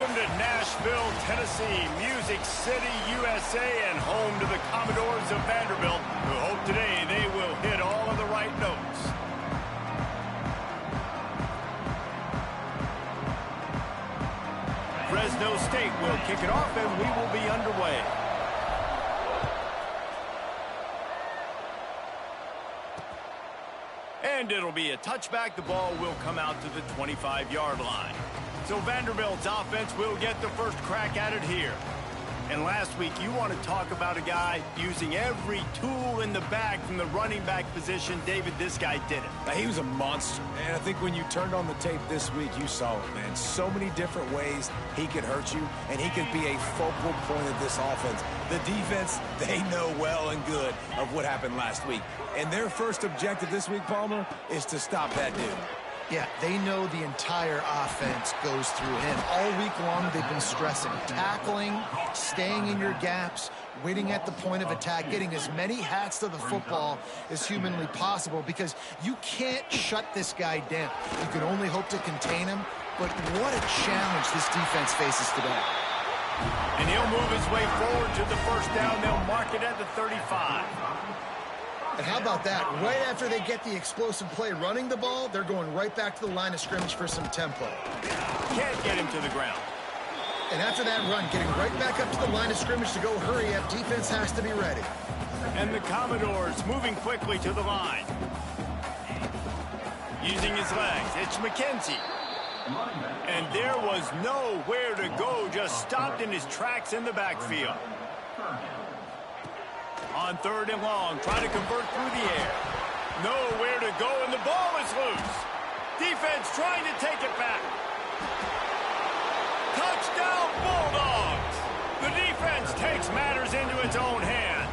Welcome to Nashville, Tennessee, Music City, USA, and home to the Commodores of Vanderbilt, who hope today they will hit all of the right notes. Fresno State will kick it off, and we will be underway. And it'll be a touchback. The ball will come out to the 25-yard line. So Vanderbilt's offense will get the first crack at it here. And last week, you want to talk about a guy using every tool in the bag from the running back position. David, this guy did it. He was a monster. And I think when you turned on the tape this week, you saw it, man. So many different ways he could hurt you, and he could be a focal point of this offense. The defense, they know well and good of what happened last week. And their first objective this week, Palmer, is to stop that dude. Yeah, they know the entire offense goes through him. All week long, they've been stressing tackling, staying in your gaps, waiting at the point of attack, getting as many hats to the football as humanly possible, because you can't shut this guy down. You can only hope to contain him, but what a challenge this defense faces today. And he'll move his way forward to the first down. They'll mark it at the 35. And how about that? Right after they get the explosive play running the ball, they're going right back to the line of scrimmage for some tempo. Can't get him to the ground. And after that run, getting right back up to the line of scrimmage to go hurry up, defense has to be ready. And the Commodores moving quickly to the line. Using his legs, it's McKenzie. And there was nowhere to go, just stopped in his tracks in the backfield. On third and long, trying to convert through the air. Nowhere to go, and the ball is loose. Defense trying to take it back. Touchdown, Bulldogs! The defense takes matters into its own hands.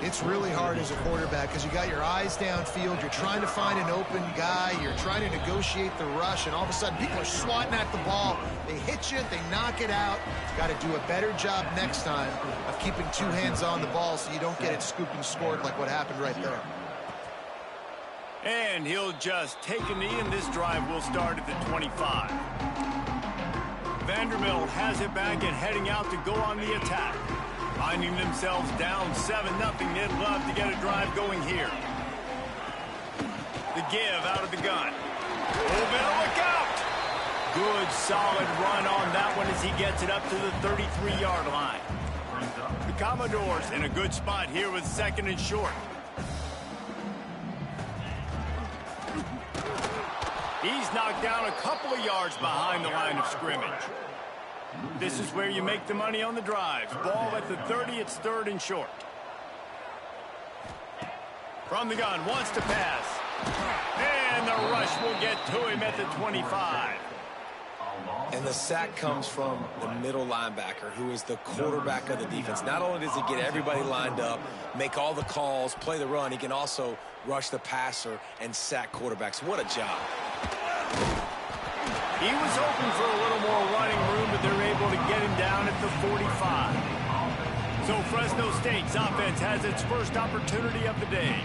It's really hard as a quarterback because you got your eyes downfield, you're trying to find an open guy, you're trying to negotiate the rush, and all of a sudden people are swatting at the ball. They hit you, they knock it out. Got to do a better job next time of keeping two hands on the ball so you don't get it scooped and scored like what happened right there. And he'll just take a knee, and this drive will start at the 25. Vanderbilt has it back and heading out to go on the attack. Finding themselves down 7-0, they'd love to get a drive going here. The give out of the gun. Oh, better look out! Good, solid run on that one as he gets it up to the 33-yard line. The Commodores in a good spot here with second and short. He's knocked down a couple of yards behind the line of scrimmage. This is where you make the money on the drives. Ball at the 30, it's third and short. From the gun, wants to pass. And the rush will get to him at the 25. And the sack comes from the middle linebacker, who is the quarterback of the defense. Not only does he get everybody lined up, make all the calls, play the run, he can also rush the passer and sack quarterbacks. What a job. He was hoping for a little more running room, but they're able to get him down at the 45. So Fresno State's offense has its first opportunity of the day.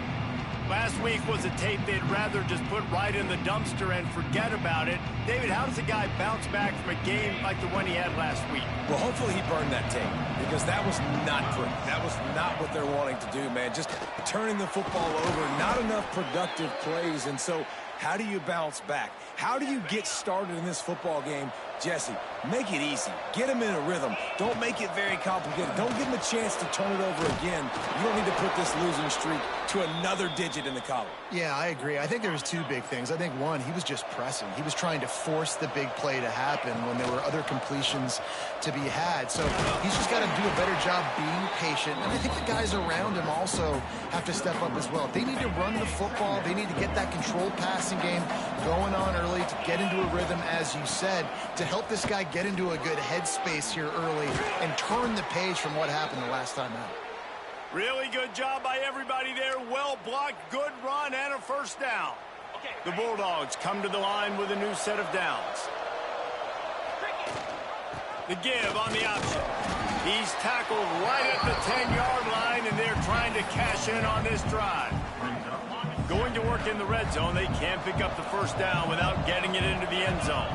Last week was a tape they'd rather just put right in the dumpster and forget about it. David, how does a guy bounce back from a game like the one he had last week? Well, hopefully he burned that tape, because that was not great. That was not what they're wanting to do, man. Just turning the football over, not enough productive plays. And so how do you bounce back? How do you get started in this football game? Jesse, make it easy. Get him in a rhythm. Don't make it very complicated. Don't give him a chance to turn it over again. You don't need to put this losing streak to another digit in the column. Yeah, I agree. I think there was two big things. I think, one, he was just pressing. He was trying to force the big play to happen when there were other completions to be had. So he's just got to do a better job being patient. And I think the guys around him also have to step up as well. They need to run the football. They need to get that controlled passing game going on early to get into a rhythm, as you said, to help this guy get into a good headspace here early and turn the page from what happened the last time out. Really good job by everybody there. Well blocked, good run, and a first down. The Bulldogs come to the line with a new set of downs. The give on the option. He's tackled right at the 10-yard line, and they're trying to cash in on this drive. Going to work in the red zone, they can't pick up the first down without getting it into the end zone.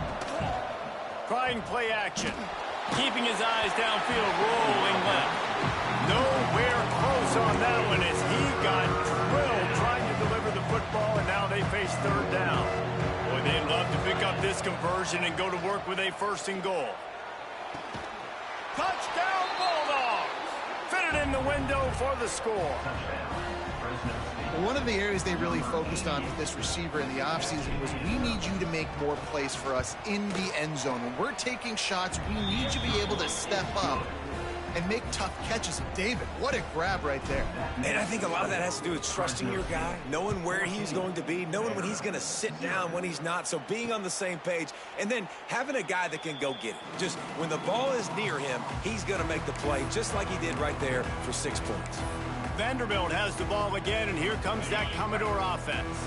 Trying play action. Keeping his eyes downfield, rolling left. Nowhere close on that one as he got drilled trying to deliver the football, and now they face third down. Boy, they'd love to pick up this conversion and go to work with a 1st and goal. Touchdown, Bulldogs! Fitted in the window for the score. One of the areas they really focused on with this receiver in the offseason was we need you to make more plays for us in the end zone. When we're taking shots, we need you to be able to step up and make tough catches. David, what a grab right there. And I think a lot of that has to do with trusting your guy, knowing where he's going to be, knowing when he's going to sit down, when he's not. So being on the same page, and then having a guy that can go get it. Just when the ball is near him, he's going to make the play, just like he did right there for 6 points. Vanderbilt has the ball again, and here comes that Commodore offense.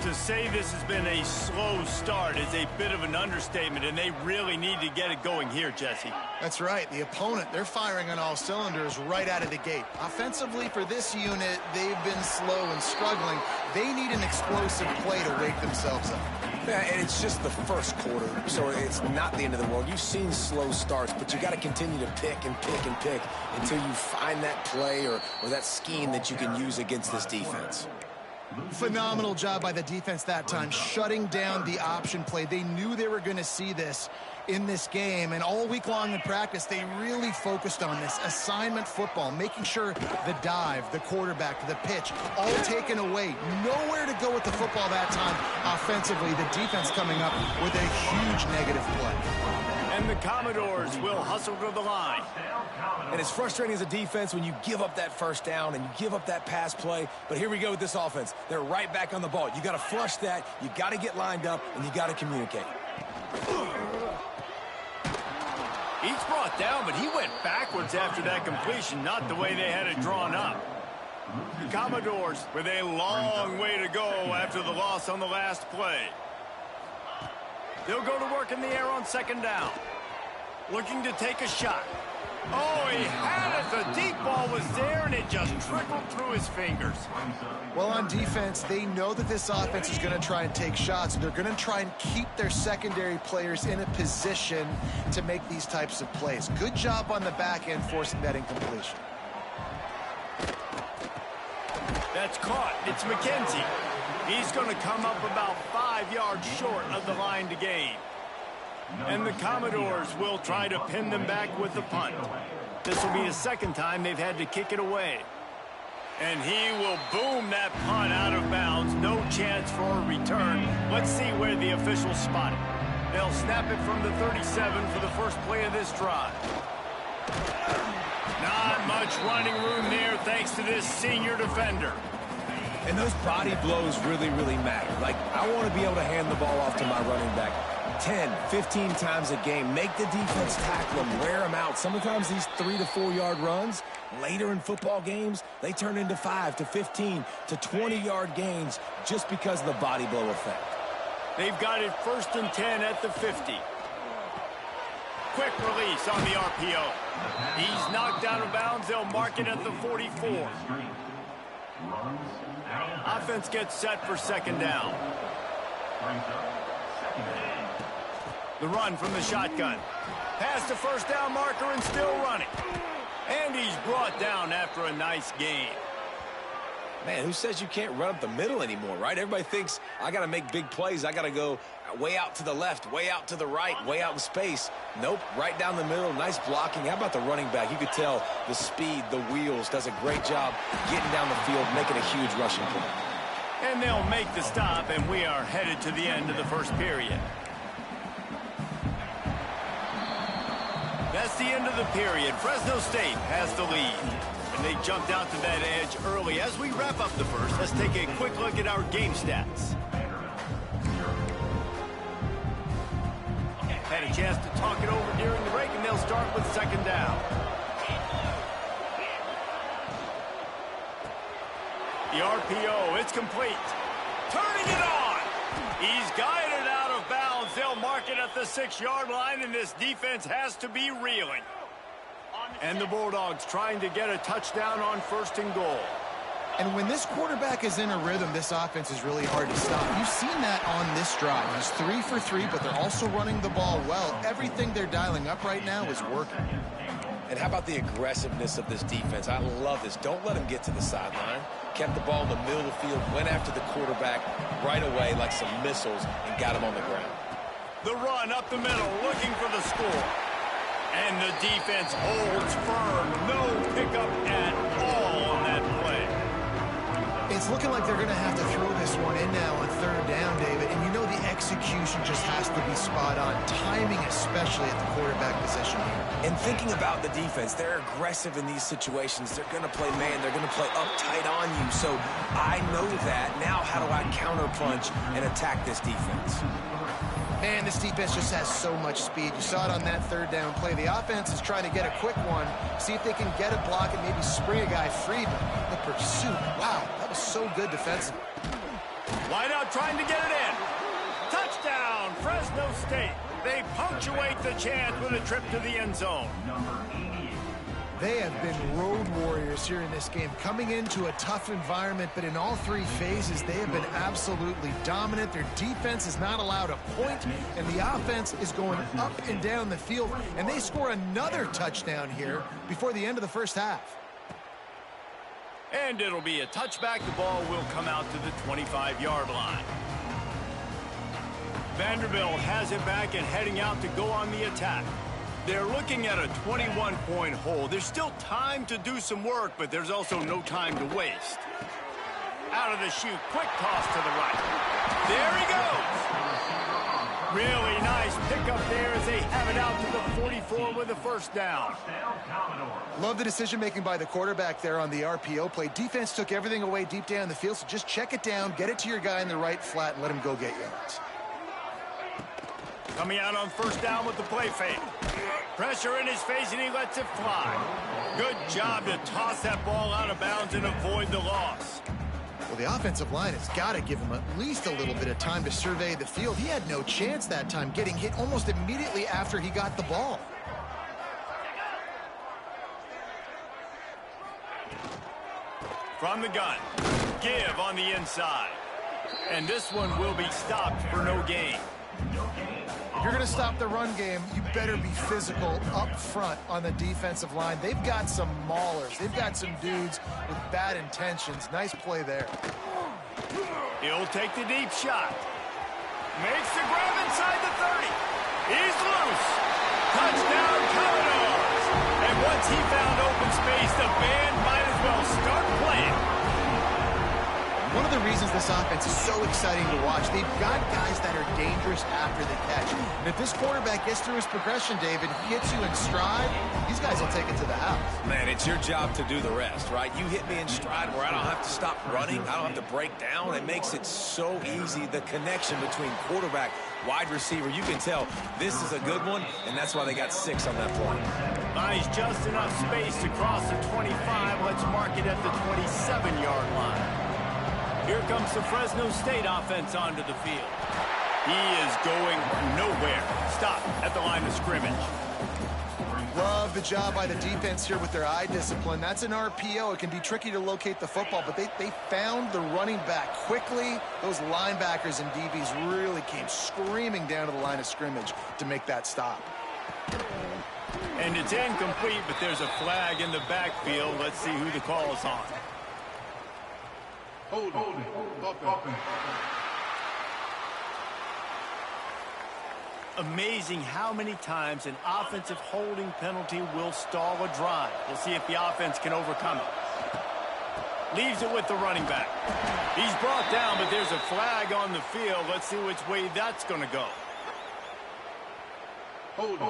To say this has been a slow start is a bit of an understatement, and they really need to get it going here, Jesse. That's right. The opponent, they're firing on all cylinders right out of the gate. Offensively, for this unit, they've been slow and struggling. They need an explosive play to wake themselves up. Yeah, and it's just the first quarter, so it's not the end of the world. You've seen slow starts, but you got to continue to pick and pick and pick until you find that play or that scheme that you can use against this defense. Phenomenal job by the defense that time, shutting down the option play. They knew they were going to see this in this game, and all week long in practice, they really focused on this assignment football, making sure the dive, the quarterback, the pitch, all taken away. Nowhere to go with the football that time offensively. The defense coming up with a huge negative play. And the Commodores will hustle to the line. And it's frustrating as a defense when you give up that 1st down and you give up that pass play. But here we go with this offense. They're right back on the ball. You got to flush that. You got to get lined up, and you got to communicate. He's brought down, but he went backwards after that completion, not the way they had it drawn up. The Commodores with a long way to go after the loss on the last play. They'll go to work in the air on 2nd down. Looking to take a shot. Oh, he had it. The deep ball was there, and it just trickled through his fingers. Well, on defense, they know that this offense is going to try and take shots. They're going to try and keep their secondary players in a position to make these types of plays. Good job on the back end forcing that incompletion. That's caught. It's McKenzie. He's going to come up about 5 yards short of the line to gain. And the Commodores will try to pin them back with the punt. This will be the 2nd time they've had to kick it away. And he will boom that punt out of bounds. No chance for a return. Let's see where the officials spot it. They'll snap it from the 37 for the first play of this drive. Not much running room there thanks to this senior defender. And those body blows really, really matter. Like, I want to be able to hand the ball off to my running back 10, 15 times a game. Make the defense tackle them, wear them out. Sometimes these 3 to 4 yard runs, later in football games, they turn into 5 to 15 to 20 yard gains just because of the body blow effect. They've got it 1st and 10 at the 50. Quick release on the RPO. He's knocked out of bounds. They'll mark it at the 44. Offense gets set for 2nd down. The run from the shotgun. Past the 1st down marker and still running. And he's brought down after a nice gain. Man, who says you can't run up the middle anymore, right? Everybody thinks I got to make big plays. I got to go way out to the left, way out to the right, way out in space. Nope, right down the middle. Nice blocking. How about the running back? You could tell the speed, the wheels, does a great job getting down the field, making a huge rushing play. And they'll make the stop, and we are headed to the end of the 1st period. That's the end of the period. Fresno State has the lead. And they jumped out to that edge early. As we wrap up the 1st, let's take a quick look at our game stats. Had a chance to talk it over during the break, and they'll start with 2nd down. The RPO, it's complete. Turning it on. He's guided out of bounds. They'll mark it at the 6-yard line, and this defense has to be reeling. And the Bulldogs trying to get a touchdown on 1st and goal. And when this quarterback is in a rhythm, this offense is really hard to stop. You've seen that on this drive. He's 3 for 3, but they're also running the ball well. Everything they're dialing up right now is working. And how about the aggressiveness of this defense? I love this. Don't let him get to the sideline. Kept the ball in the middle of the field, went after the quarterback right away like some missiles, and got him on the ground. The run up the middle, looking for the score. And the defense holds firm. No pickup at all on that play. It's looking like they're going to have to throw this one in now on third down, David. And you know the execution just has to be spot on. Timing, especially at the quarterback position here. And thinking about the defense, they're aggressive in these situations. They're going to play man. They're going to play uptight on you. So I know that. Now how do I counterpunch and attack this defense? Man, this defense just has so much speed. You saw it on that third down play. The offense is trying to get a quick one, see if they can get a block and maybe spring a guy free. But the pursuit, wow, that was so good defensively. Wideout trying to get it in. Touchdown, Fresno State. They punctuate the chance with a trip to the end zone. They have been road warriors here in this game, coming into a tough environment, but in all three phases, they have been absolutely dominant. Their defense is not allowed a point, and the offense is going up and down the field, and they score another touchdown here before the end of the first half. And it'll be a touchback. The ball will come out to the 25-yard line. Vanderbilt has it back and heading out to go on the attack. They're looking at a 21-point hole. There's still time to do some work, but there's also no time to waste. Out of the chute, quick toss to the right. There he goes. Really nice pickup there as they have it out to the 44 with a first down. Love the decision-making by the quarterback there on the RPO play. Defense took everything away deep down the field, so just check it down, get it to your guy in the right flat, and let him go get yards. Coming out on first down with the play fake. Pressure in his face, and he lets it fly. Good job to toss that ball out of bounds and avoid the loss. Well, the offensive line has got to give him at least a little bit of time to survey the field. He had no chance that time, getting hit almost immediately after he got the ball. From the gun, give on the inside. And this one will be stopped for no gain. If you're going to stop the run game, you better be physical up front on the defensive line. They've got some maulers. They've got some dudes with bad intentions. Nice play there. He'll take the deep shot. Makes the grab inside the 30. He's loose. Touchdown, Commodores. And once he found open space, the band might as well start playing. One of the reasons this offense is so exciting to watch, they've got guys that are dangerous after the catch. And if this quarterback gets through his progression, David, hits you in stride, these guys will take it to the house. Man, it's your job to do the rest, right? You hit me in stride where I don't have to stop running. I don't have to break down. It makes it so easy. The connection between quarterback, wide receiver, you can tell this is a good one, and that's why they got 6 on that play. Buys just enough space to cross the 25. Let's mark it at the 27-yard line. Here comes the Fresno State offense onto the field. He is going nowhere. Stop at the line of scrimmage. Love the job by the defense here with their eye discipline. That's an RPO. It can be tricky to locate the football, but they found the running back quickly. Those linebackers and DBs really came screaming down to the line of scrimmage to make that stop. And it's incomplete, but there's a flag in the backfield. Let's see who the call is on. Hold it. Amazing how many times an offensive holding penalty will stall a drive. We'll see if the offense can overcome it. Leaves it with the running back. He's brought down, but there's a flag on the field. Let's see which way that's going to go. Hold it.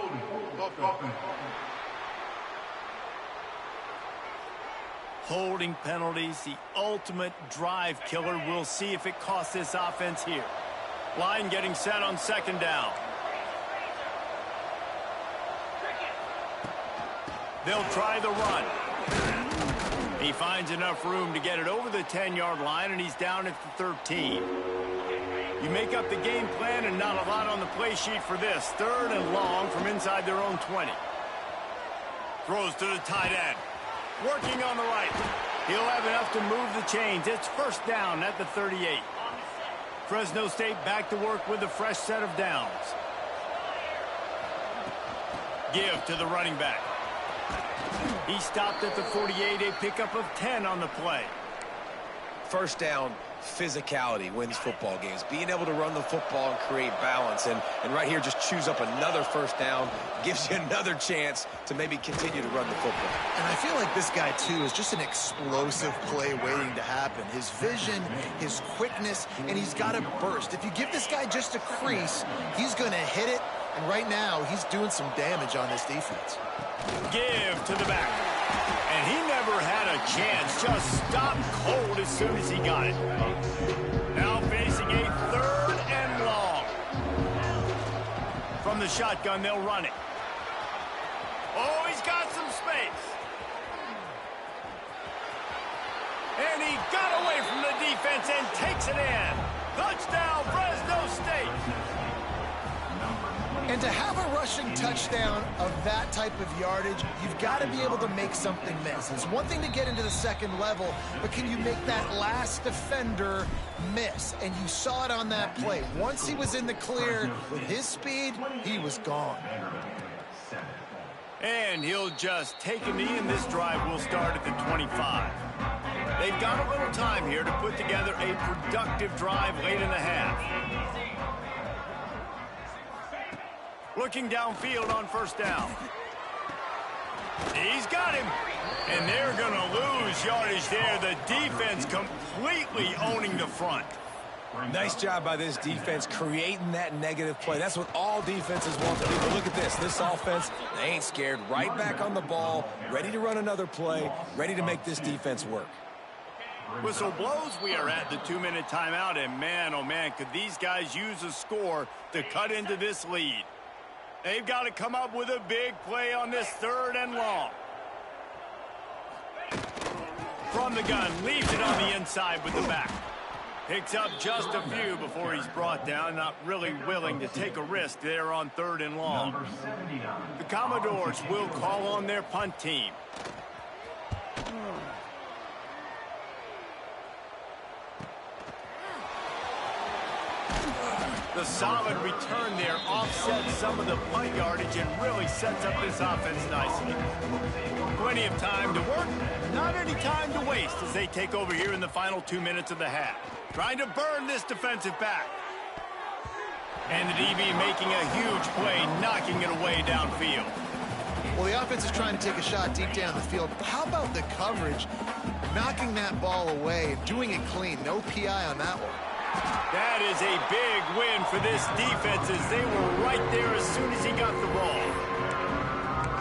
Holding penalties, the ultimate drive killer. We'll see if it costs this offense here. Line getting set on second down. They'll try the run. He finds enough room to get it over the 10-yard line, and he's down at the 13. You make up the game plan, and not a lot on the play sheet for this. Third and long from inside their own 20. Throws to the tight end. Working on the right. He'll have enough to move the chains. It's first down at the 38. Fresno State back to work with a fresh set of downs. Give to the running back. He stopped at the 48, a pickup of 10 on the play. First down, physicality wins football games. Being able to run the football and create balance. And right here, just choose up another first down. Gives you another chance to maybe continue to run the football. And I feel like this guy, too, is just an explosive play waiting to happen. His vision, his quickness, and he's got a burst. If you give this guy just a crease, he's going to hit it. And right now, he's doing some damage on this defense. Give to the back. And he never had a chance. Just stopped cold as soon as he got it. Now facing a 3rd and long. From the shotgun, they'll run it. Oh, he's got some space. And he got away from the defense and takes it in. Touchdown, Fresno State. And to have a rushing touchdown of that type of yardage, you've got to be able to make something miss. It's one thing to get into the second level, but can you make that last defender miss? And you saw it on that play. Once he was in the clear with his speed, he was gone. And he'll just take a knee, and this drive will start at the 25. They've got a little time here to put together a productive drive late in the half. Looking downfield on first down. He's got him. And they're going to lose yardage there. The defense completely owning the front. Nice job by this defense creating that negative play. That's what all defenses want to do. But look at this. This offense, they ain't scared. Right back on the ball, ready to run another play, ready to make this defense work. Whistle blows. We are at the 2-minute timeout. And man, oh man, could these guys use a score to cut into this lead. They've got to come up with a big play on this 3rd and long. From the gun, leaves it on the inside with the back. Picks up just a few before he's brought down. Not really willing to take a risk there on 3rd and long. The Commodores will call on their punt team. The solid return there offsets some of the punt yardage and really sets up this offense nicely. Plenty of time to work, not any time to waste as they take over here in the final 2 minutes of the half. Trying to burn this defensive back. And the DB making a huge play, knocking it away downfield. Well, the offense is trying to take a shot deep down the field. How about the coverage? Knocking that ball away and doing it clean. No PI on that one. That is a big win for this defense as they were right there as soon as he got the ball.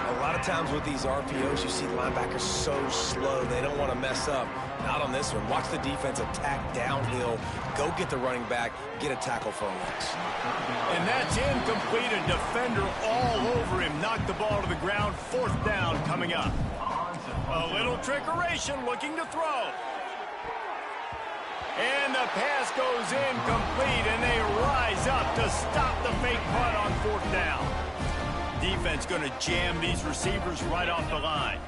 A lot of times with these RPOs, you see linebackers so slow, they don't want to mess up. Not on this one. Watch the defense attack downhill, go get the running back, get a tackle for a loss. And that's incomplete. A defender all over him. Knocked the ball to the ground. 4th down coming up. A little trickeration looking to throw. And the pass goes incomplete, and they rise up to stop the fake punt on 4th down. Defense going to jam these receivers right off the line.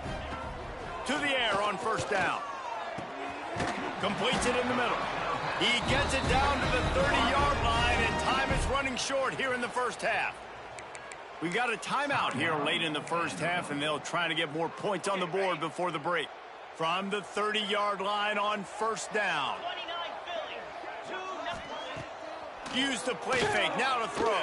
To the air on 1st down. Completes it in the middle. He gets it down to the 30-yard line, and time is running short here in the first half. We've got a timeout here late in the first half, and they'll try to get more points on the board before the break. From the 30-yard line on 1st down. Use the play fake, now to throw.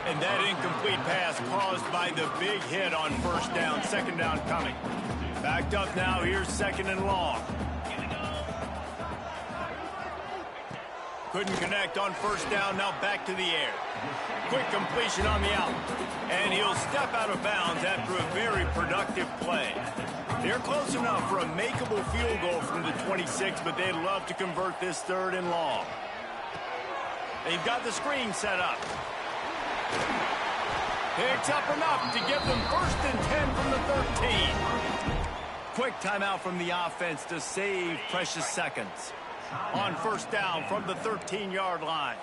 And that incomplete pass caused by the big hit on 1st down. 2nd down coming. Backed up now, here's 2nd and long. Couldn't connect on 1st down, now back to the air. Quick completion on the out. And he'll step out of bounds after a very productive play. They're close enough for a makeable field goal from the 26, but they'd love to convert this 3rd and long. They've got the screen set up. Picks up enough to give them 1st and 10 from the 13. Quick timeout from the offense to save precious seconds. On 1st down from the 13-yard line.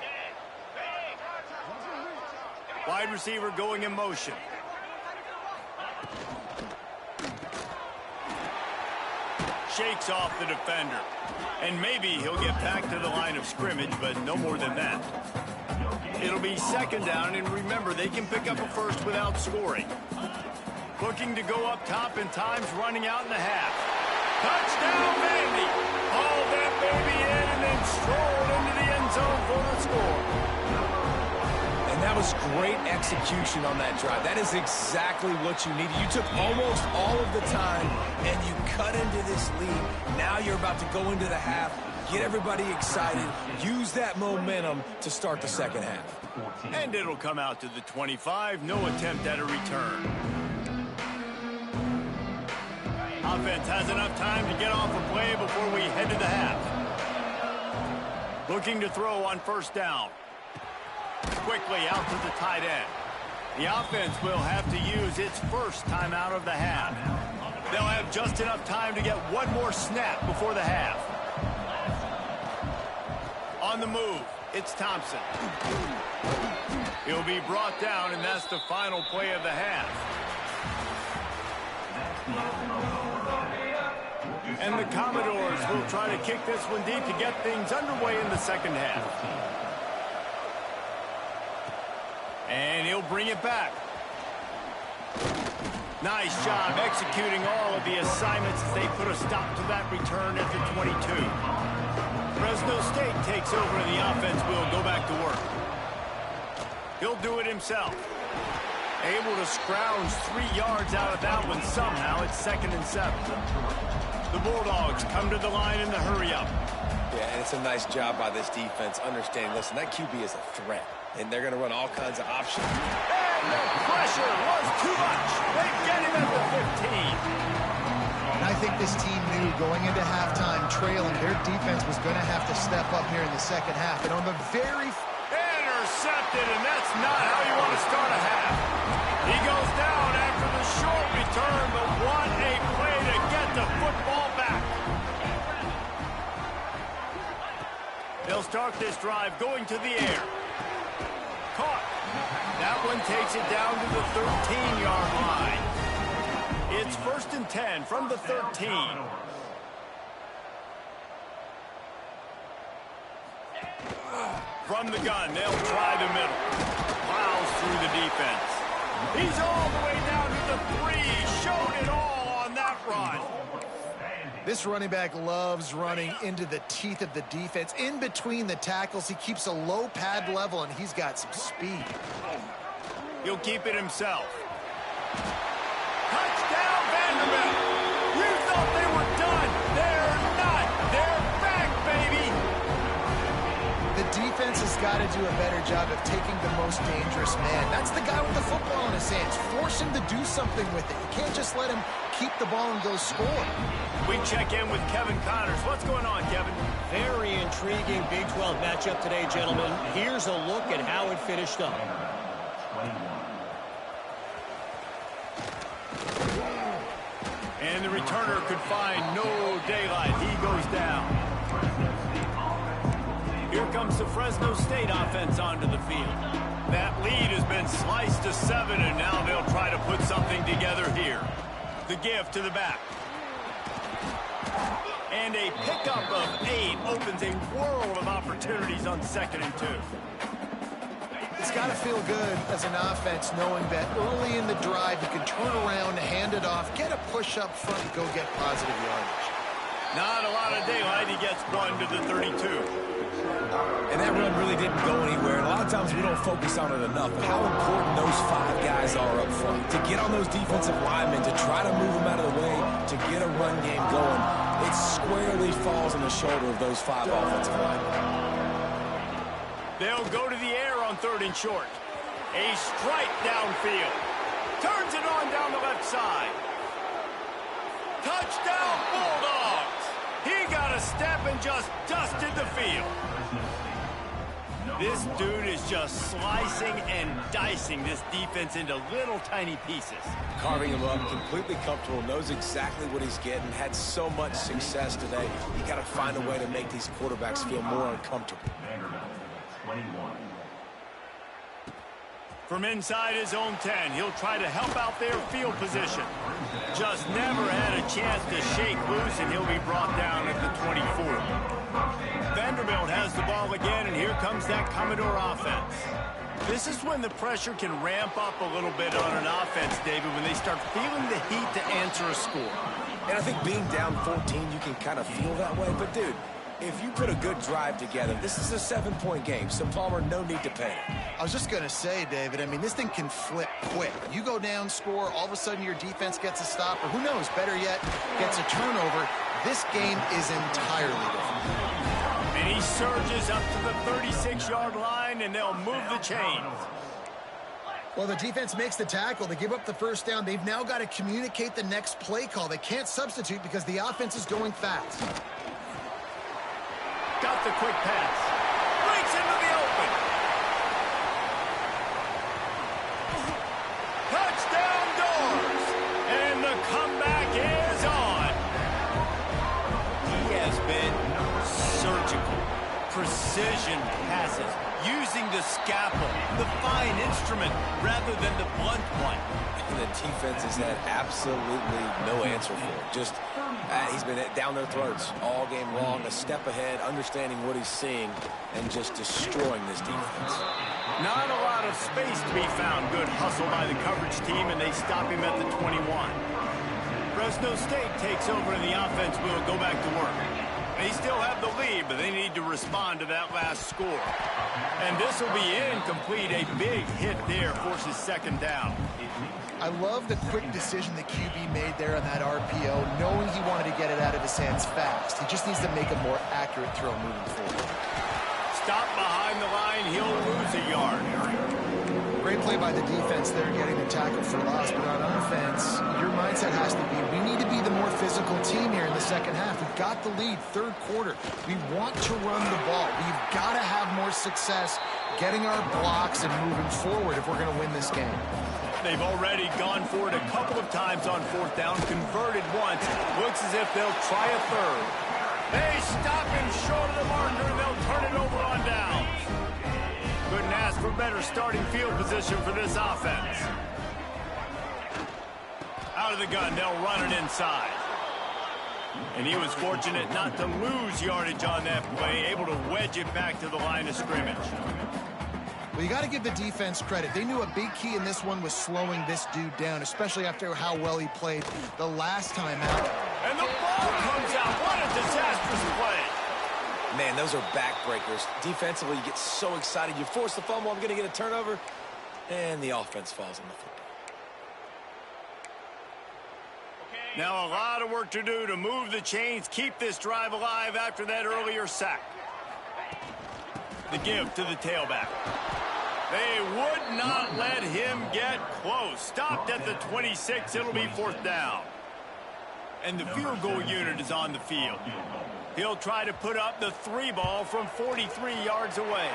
Wide receiver going in motion. Shakes off the defender. And maybe he'll get back to the line of scrimmage, but no more than that. It'll be second down, and remember, they can pick up a first without scoring. Looking to go up top, and time's running out in the half. Touchdown, Vandy! Hauled that baby in and then strolled into the end zone for the score. And that was great execution on that drive. That is exactly what you needed. You took almost all of the time, and you cut into this lead. Now you're about to go into the half, get everybody excited, use that momentum to start the second half. And it'll come out to the 25. No attempt at a return. Offense has enough time to get off a play before we head to the half. Looking to throw on first down. Quickly out to the tight end. The offense will have to use its first timeout of the half. They'll have just enough time to get one more snap before the half. On the move, it's Thompson. He'll be brought down, and that's the final play of the half. And the Commodores will try to kick this one deep to get things underway in the second half. And he'll bring it back. Nice job executing all of the assignments as they put a stop to that return at the 22. Fresno State takes over and the offense will go back to work. He'll do it himself. Able to scrounge 3 yards out of that one somehow. It's 2nd and 7. The Bulldogs come to the line in the hurry-up. Yeah, and it's a nice job by this defense understanding, listen, that QB is a threat, and they're going to run all kinds of options. And the pressure was too much. They get him at the 15. And I think this team knew going into halftime trailing, their defense was going to have to step up here in the second half. And on the very... Intercepted, and that's not how you want to start a half. He goes down after the short return, but what a play to get the football back. They'll start this drive going to the air. Caught. That one takes it down to the 13-yard line. It's 1st and 10 from the 13. From the gun, they'll try the middle. Plows through the defense. He's all the way down to the 3. Showed it all on that run. This running back loves running into the teeth of the defense. In between the tackles, he keeps a low pad level, and he's got some speed. He'll keep it himself. Touchdown, Vanderbilt. You thought they were done. They're not. They're back, baby. The defense has got to do a better job of taking the most dangerous man. That's the guy with the football in his hands. Force him to do something with it. You can't just let him keep the ball and go score. We check in with Kevin Connors. What's going on, Kevin? Very intriguing Big 12 matchup today, gentlemen. Here's a look at how it finished up. And the returner could find no daylight. He goes down. Here comes the Fresno State offense onto the field. That lead has been sliced to 7, and now they'll try to put something together here. The give to the back. And a pickup of 8 opens a world of opportunities on 2nd and 2. It's got to feel good as an offense knowing that early in the drive you can turn around, hand it off, get a push up front, go get positive yardage. Not a lot of daylight. He gets 1 to the 32. And that run really didn't go anywhere. And a lot of times we don't focus on it enough, but how important those 5 guys are up front. To get on those defensive linemen, to try to move them out of the way, to get a run game going, it squarely falls on the shoulder of those 5 offensive linemen. They'll go to the air on 3rd and short. A strike downfield. Turns it on down the left side. Touchdown, Bulldogs! He got a step and just dusted the field. This dude is just slicing and dicing this defense into little tiny pieces. Carving him up, completely comfortable, knows exactly what he's getting, had so much success today. You got to find a way to make these quarterbacks feel more uncomfortable. From inside his own 10, he'll try to help out their field position. Just never had a chance to shake loose, and he'll be brought down at the 24. Vanderbilt has the ball again, and here comes that Commodore offense. This is when the pressure can ramp up a little bit on an offense, David, when they start feeling the heat to answer a score. And I think being down 14, you can kind of feel that way. But, dude, if you put a good drive together, this is a 7-point game, so Palmer, no need to panic. I was just going to say, David, I mean, this thing can flip quick. You go down, score, all of a sudden your defense gets a stop, or who knows, better yet, gets a turnover. This game is entirely different. And he surges up to the 36-yard line, and they'll move the chains. Well, the defense makes the tackle. They give up the first down. They've now got to communicate the next play call. They can't substitute because the offense is going fast. Got the quick pass. Breaks into the open. Touchdown Doors. And the comeback is on. He has been surgical. Precision passes. Using the scalpel, the fine instrument, rather than the blunt one. And the defense has had absolutely no answer for it. Just, he's been down their throats all game long, a step ahead, understanding what he's seeing, and just destroying this defense. Not a lot of space to be found. Good hustle by the coverage team, and they stop him at the 21. Fresno State takes over, and the offense will go back to work. They still have the lead, but they need to respond to that last score. And this will be incomplete. A big hit there forces second down. I love the quick decision the QB made there on that RPO, knowing he wanted to get it out of his hands fast. He just needs to make a more accurate throw moving forward. Stop behind the line. He'll lose a yard. Great play by the defense there, getting the tackle for loss. But on offense, your mindset has to be, we need to be the more physical team here in the second half. We've got the lead, third quarter. We want to run the ball. We've got to have more success getting our blocks and moving forward if we're going to win this game. They've already gone for it a couple of times on fourth down, converted once. Looks as if they'll try a third. They stop him short of the marker, and they'll turn it over on downs. Couldn't ask for better starting field position for this offense. Out of the gun, they'll run it inside. And he was fortunate not to lose yardage on that play, able to wedge it back to the line of scrimmage. Well, you got to give the defense credit. They knew a big key in this one was slowing this dude down, especially after how well he played the last time out. And the ball comes out. What a disastrous play. Man, those are backbreakers. Defensively, you get so excited. You force the fumble, I'm going to get a turnover, and the offense falls on the football. Now a lot of work to do to move the chains, keep this drive alive after that earlier sack. The give to the tailback. They would not let him get close. Stopped at the 26. It'll be fourth down. And the field goal unit is on the field. He'll try to put up the 3 ball from 43 yards away.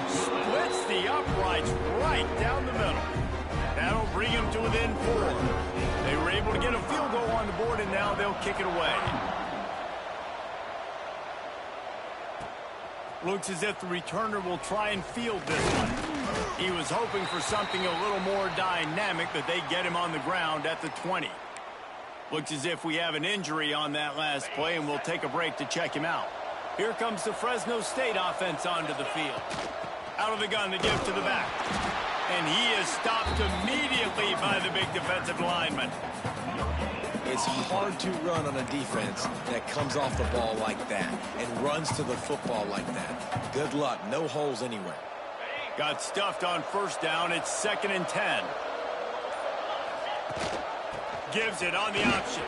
Splits the uprights right down the middle. That'll bring him to within 4. They were able to get a field goal on the board, and now they'll kick it away. Looks as if the returner will try and field this one. He was hoping for something a little more dynamic, but they get him on the ground at the 20. Looks as if we have an injury on that last play, and we'll take a break to check him out. Here comes the Fresno State offense onto the field. Out of the gun, the give to the back. And he is stopped immediately by the big defensive lineman. It's hard to run on a defense that comes off the ball like that and runs to the football like that. Good luck. No holes anywhere. Got stuffed on first down. It's 2nd and 10. Gives it on the option.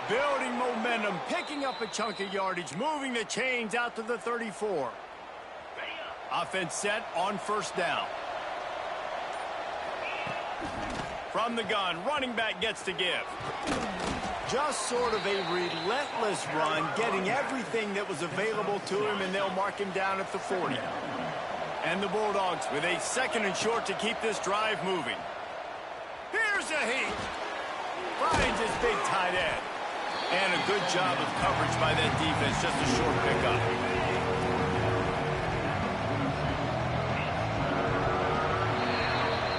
Building momentum, picking up a chunk of yardage, moving the chains out to the 34. Offense set on first down. From the gun, running back gets to give. Just sort of a relentless run, getting everything that was available to him, and they'll mark him down at the 40. And the Bulldogs with a 2nd and short to keep this drive moving. Here's a heat. Finds his big tight end. And a good job of coverage by that defense. Just a short pickup.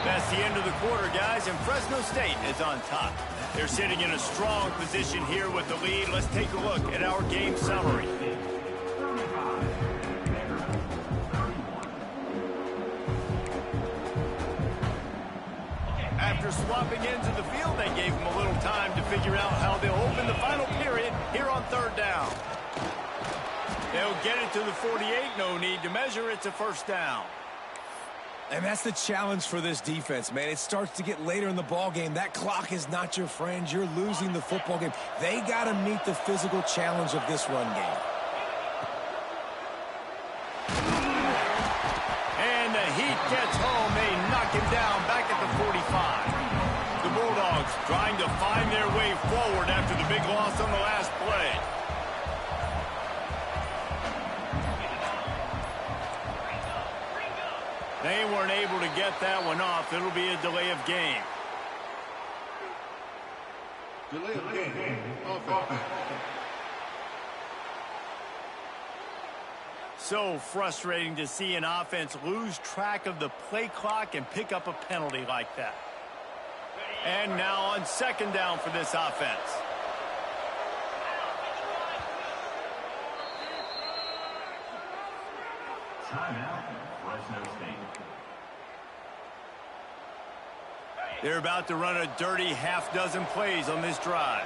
That's the end of the quarter, guys, and Fresno State is on top. They're sitting in a strong position here with the lead. Let's take a look at our game summary. After swapping ends of the field, they gave them a little time to figure out how they'll open the final period here on third down. They'll get it to the 48, no need to measure, it's a first down. And that's the challenge for this defense, man. It starts to get later in the ball game. That clock is not your friend. You're losing the football game. They got to meet the physical challenge of this run game. And the heat gets home. They knock him down back at the 45. The Bulldogs trying to find their way forward after the big loss on the last play. They weren't able to get that one off. It'll be a delay of game. Delay of game. Offense. So frustrating to see an offense lose track of the play clock and pick up a penalty like that. And now on second down for this offense. Timeout, Fresno State. They're about to run a dirty half-dozen plays on this drive.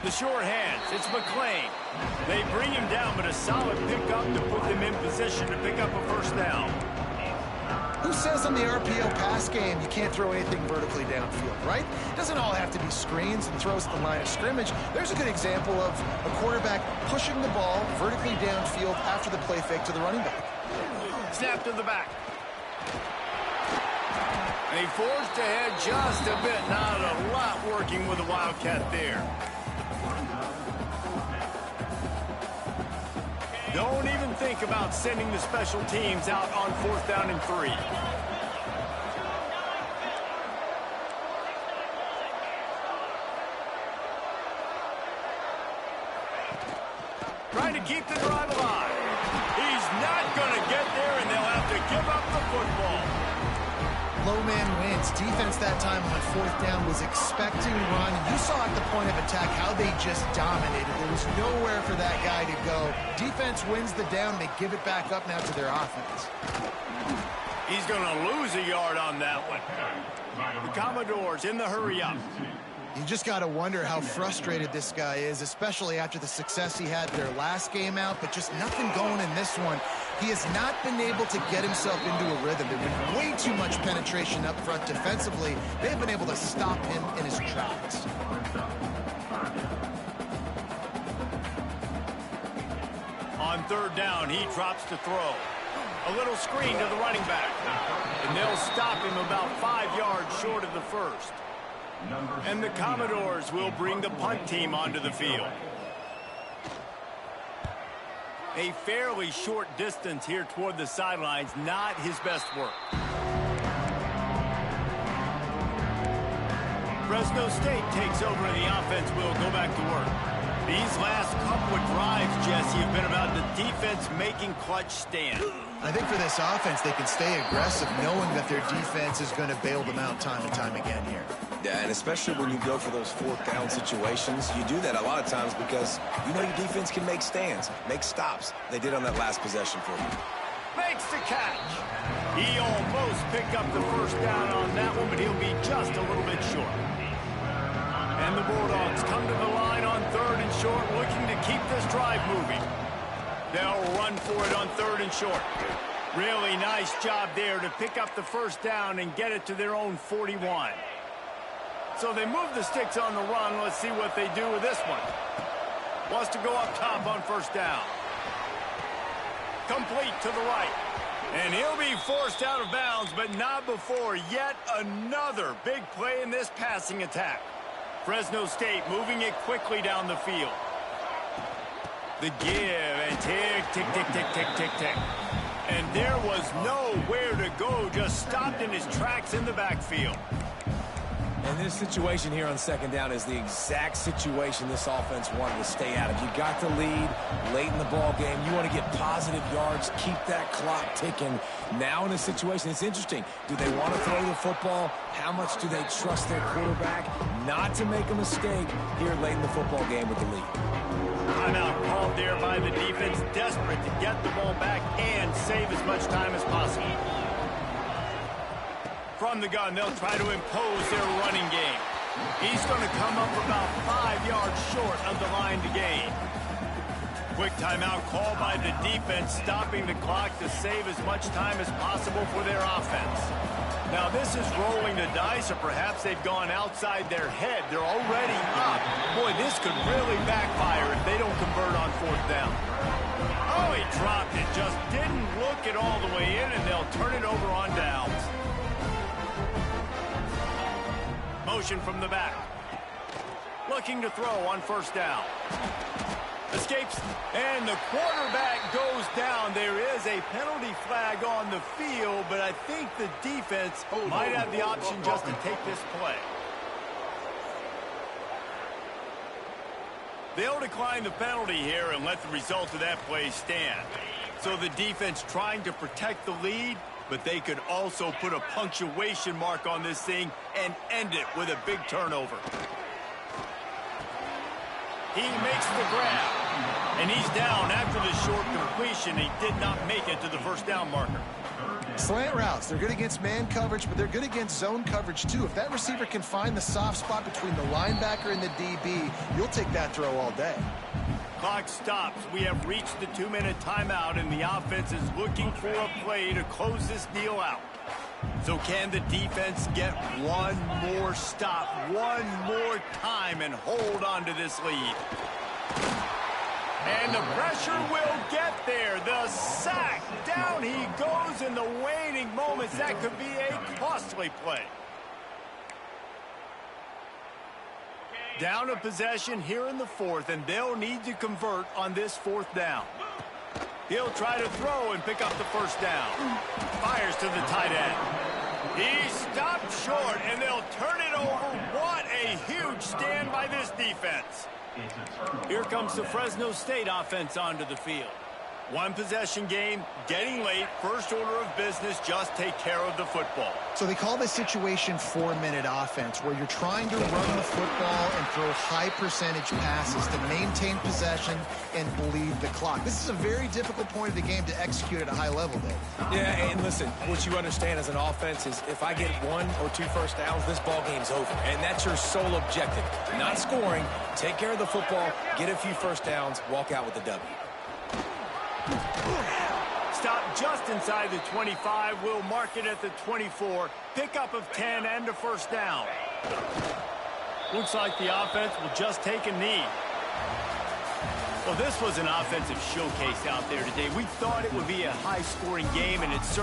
The short hands, it's McClain. They bring him down, but a solid pickup to put them in position to pick up a first down. Who says on the RPO pass game you can't throw anything vertically downfield, right? It doesn't all have to be screens and throws at the line of scrimmage. There's a good example of a quarterback pushing the ball vertically downfield after the play fake to the running back. Snap to the back. And he forced ahead just a bit. Not a lot working with the Wildcat there. Don't even think about sending the special teams out on 4th down and 3. Trying to keep the drive alive. He's not going to get there, and they'll have to give up the football. Low man wins. Defense that time on 4th down was expecting run. You saw at the point of attack how they just dominated. There was nowhere for that guy to go. Defense wins the down. They give it back up now to their offense. He's going to lose a yard on that one. The Commodores in the hurry up. You just got to wonder how frustrated this guy is, especially after the success he had their last game out, but just nothing going in this one. He has not been able to get himself into a rhythm. There's been way too much penetration up front defensively. They've been able to stop him in his tracks. On 3rd down, he drops to throw. A little screen to the running back. And they'll stop him about 5 yards short of the first. And the Commodores will bring the punt team onto the field. A fairly short distance here toward the sidelines, not his best work. Fresno State takes over and the offense will go back to work. These last couple of drives, Jesse, have been about the defense making clutch stands. I think for this offense, they can stay aggressive knowing that their defense is going to bail them out time and time again here. Yeah, and especially when you go for those 4th down situations, you do that a lot of times because you know your defense can make stands, make stops. They did on that last possession for you. Makes the catch. He almost picked up the first down on that one, but he'll be just a little bit short. And the Bulldogs come to the line on 3rd and short, looking to keep this drive moving. They'll run for it on 3rd and short. Really nice job there to pick up the first down and get it to their own 41. So they move the sticks on the run. Let's see what they do with this one. Wants to go up top on 1st down. Complete to the right. And he'll be forced out of bounds, but not before yet another big play in this passing attack. Fresno State moving it quickly down the field. The give and tick, tick, tick, tick, tick, tick, tick. And there was nowhere to go, just stopped in his tracks in the backfield. And this situation here on second down is the exact situation this offense wanted to stay out of. You got the lead late in the ball game. You want to get positive yards, keep that clock ticking. Now in a situation, it's interesting. Do they want to throw the football? How much do they trust their quarterback not to make a mistake here late in the football game with the lead? Timeout called there by the defense, desperate to get the ball back and save as much time as possible. From the gun, they'll try to impose their running game. He's going to come up about 5 yards short of the line to gain. Quick timeout call by the defense, stopping the clock to save as much time as possible for their offense. Now, this is rolling the dice, or perhaps they've gone outside their head. They're already up. Boy, this could really backfire if they don't convert on fourth down. Oh, he dropped it. Just didn't look it all the way in, and they'll turn it over on downs. Motion from the back. Looking to throw on first down. Escapes, and the quarterback goes down. There is a penalty flag on the field, but I think the defense might have the option just to take this play. They'll decline the penalty here and let the result of that play stand. So the defense trying to protect the lead, but they could also put a punctuation mark on this thing and end it with a big turnover. He makes the grab, and he's down after the short completion. He did not make it to the first down marker. Slant routes, they're good against man coverage, but they're good against zone coverage too. If that receiver can find the soft spot between the linebacker and the DB, you'll take that throw all day. Clock stops. We have reached the 2-minute timeout, and the offense is looking for a play to close this deal out. So can the defense get one more stop, one more time, and hold on to this lead? And the pressure will get there. The sack. Down he goes in the waning moments. That could be a costly play. Down a possession here in the fourth, and they'll need to convert on this fourth down. He'll try to throw and pick up the first down. Fires to the tight end. He stopped short, and they'll turn it over. What a huge stand by this defense. Here comes the Fresno State offense onto the field. One possession game, getting late, first order of business, just take care of the football. So they call this situation 4-minute offense, where you're trying to run the football and throw high percentage passes to maintain possession and bleed the clock. This is a very difficult point of the game to execute at a high level, Dave. Yeah, and listen, what you understand as an offense is if I get 1 or 2 first downs, this ball game's over. And that's your sole objective. Not scoring, take care of the football, get a few first downs, walk out with the W. Stop just inside the 25. We'll mark it at the 24. Pickup of 10 and a first down. Looks like the offense will just take a knee. Well, this was an offensive showcase out there today. We thought it would be a high-scoring game, and it's certainly